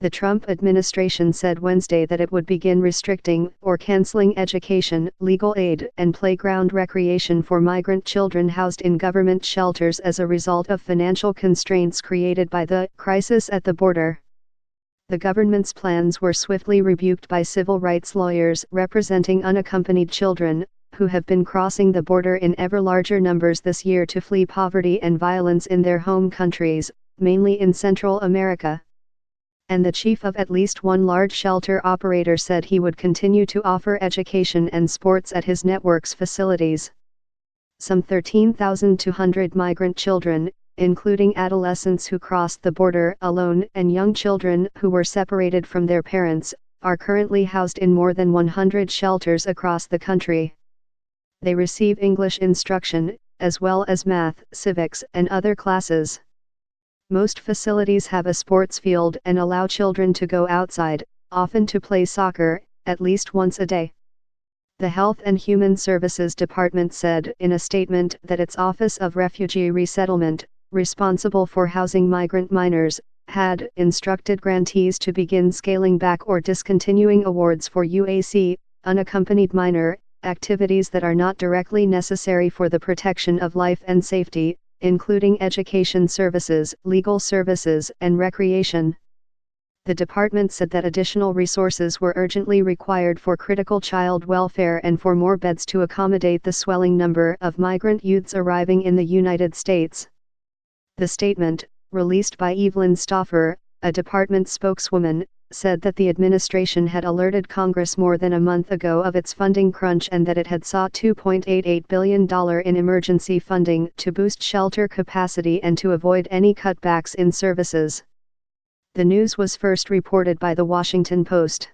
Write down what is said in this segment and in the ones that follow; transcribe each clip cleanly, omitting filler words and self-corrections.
The Trump administration said Wednesday that it would begin restricting or canceling education, legal aid, and playground recreation for migrant children housed in government shelters as a result of financial constraints created by the crisis at the border. The government's plans were swiftly rebuked by civil rights lawyers representing unaccompanied children, who have been crossing the border in ever larger numbers this year to flee poverty and violence in their home countries, mainly in Central America. And the chief of at least one large shelter operator said he would continue to offer education and sports at his network's facilities. Some 13,200 migrant children, including adolescents who crossed the border alone and young children who were separated from their parents, are currently housed in more than 100 shelters across the country. They receive English instruction, as well as math, civics, and other classes. Most facilities have a sports field and allow children to go outside, often to play soccer, at least once a day. The Health and Human Services Department said in a statement that its Office of Refugee Resettlement, responsible for housing migrant minors, had instructed grantees to begin scaling back or discontinuing awards for UAC, unaccompanied minor, activities that are not directly necessary for the protection of life and safety, including education services, legal services, and recreation. The department said that additional resources were urgently required for critical child welfare and for more beds to accommodate the swelling number of migrant youths arriving in the United States. The statement, released by Evelyn Stauffer, a department spokeswoman, said that the administration had alerted Congress more than a month ago of its funding crunch and that it had sought $2.88 billion in emergency funding to boost shelter capacity and to avoid any cutbacks in services. The news was first reported by The Washington Post.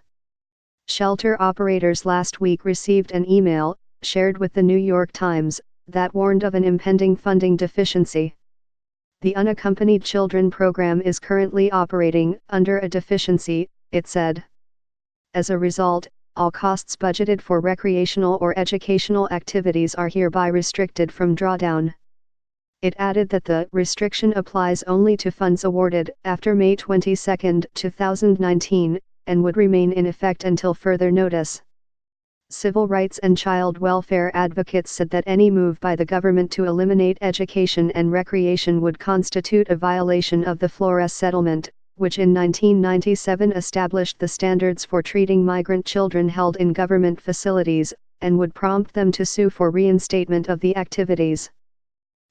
Shelter operators last week received an email, shared with The New York Times, that warned of an impending funding deficiency. The Unaccompanied Children program is currently operating under a deficiency, it said. As a result, all costs budgeted for recreational or educational activities are hereby restricted from drawdown. It added that the restriction applies only to funds awarded after May 22, 2019, and would remain in effect until further notice. Civil rights and child welfare advocates said that any move by the government to eliminate education and recreation would constitute a violation of the Flores Settlement, which in 1997 established the standards for treating migrant children held in government facilities, and would prompt them to sue for reinstatement of the activities.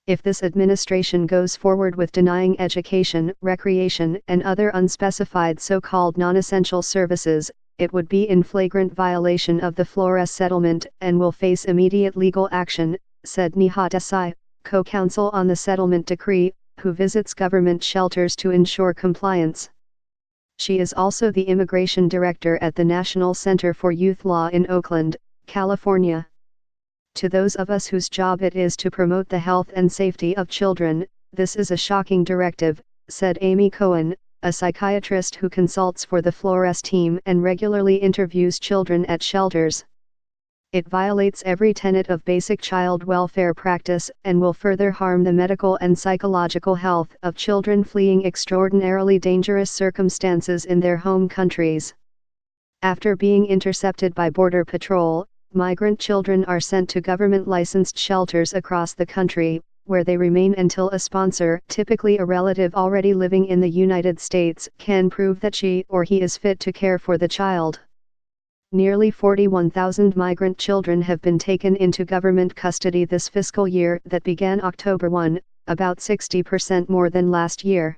If this administration goes forward with denying education, recreation, and other unspecified so-called non-essential services, it would be in flagrant violation of the Flores Settlement and will face immediate legal action, said Neha Desai, co-counsel on the settlement decree, who visits government shelters to ensure compliance. She is also the immigration director at the National Center for Youth Law in Oakland, California. To those of us whose job it is to promote the health and safety of children, this is a shocking directive, said Amy Cohen, a psychiatrist who consults for the Flores team and regularly interviews children at shelters. It violates every tenet of basic child welfare practice and will further harm the medical and psychological health of children fleeing extraordinarily dangerous circumstances in their home countries. After being intercepted by Border Patrol, migrant children are sent to government-licensed shelters across the country, where they remain until a sponsor, typically a relative already living in the United States, can prove that she or he is fit to care for the child. Nearly 41,000 migrant children have been taken into government custody this fiscal year that began October 1, about 60% more than last year.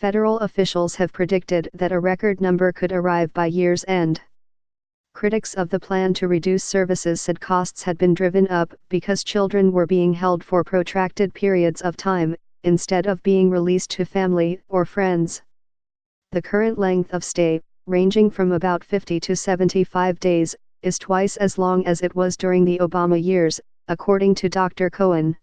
Federal officials have predicted that a record number could arrive by year's end. Critics of the plan to reduce services said costs had been driven up because children were being held for protracted periods of time, instead of being released to family or friends. The current length of stay, ranging from about 50 to 75 days, is twice as long as it was during the Obama years, according to Dr. Cohen.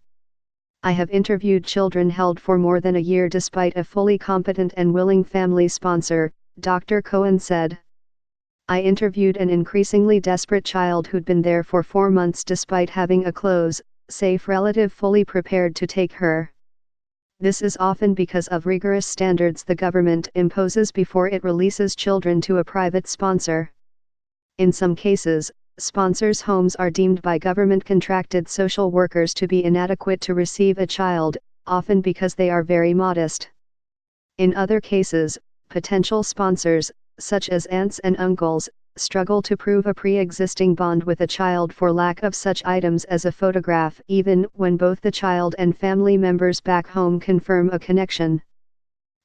I have interviewed children held for more than a year despite a fully competent and willing family sponsor, Dr. Cohen said. I interviewed an increasingly desperate child who'd been there for 4 months despite having a close, safe relative fully prepared to take her. This is often because of rigorous standards the government imposes before it releases children to a private sponsor. In some cases, sponsors' homes are deemed by government-contracted social workers to be inadequate to receive a child, often because they are very modest. In other cases, potential sponsors, such as aunts and uncles, struggle to prove a pre-existing bond with a child for lack of such items as a photograph, even when both the child and family members back home confirm a connection.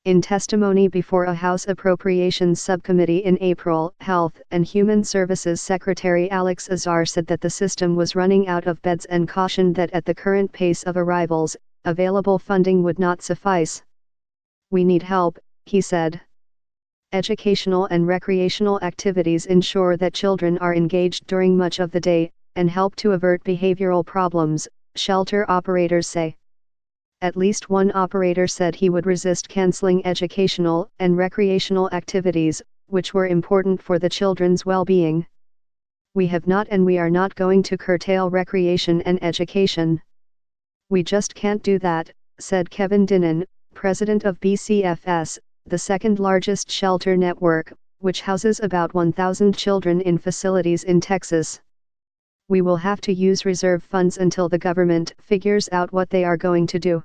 In testimony before a House Appropriations Subcommittee in April, Health and Human Services Secretary Alex Azar said that the system was running out of beds and cautioned that at the current pace of arrivals, available funding would not suffice. "We need help," he said. Educational and recreational activities ensure that children are engaged during much of the day, and help to avert behavioral problems, shelter operators say. At least one operator said he would resist canceling educational and recreational activities, which were important for the children's well-being. "We have not and we are not going to curtail recreation and education. We just can't do that," said Kevin Dinnan, president of BCFS, the second largest shelter network, which houses about 1,000 children in facilities in Texas. "We will have to use reserve funds until the government figures out what they are going to do."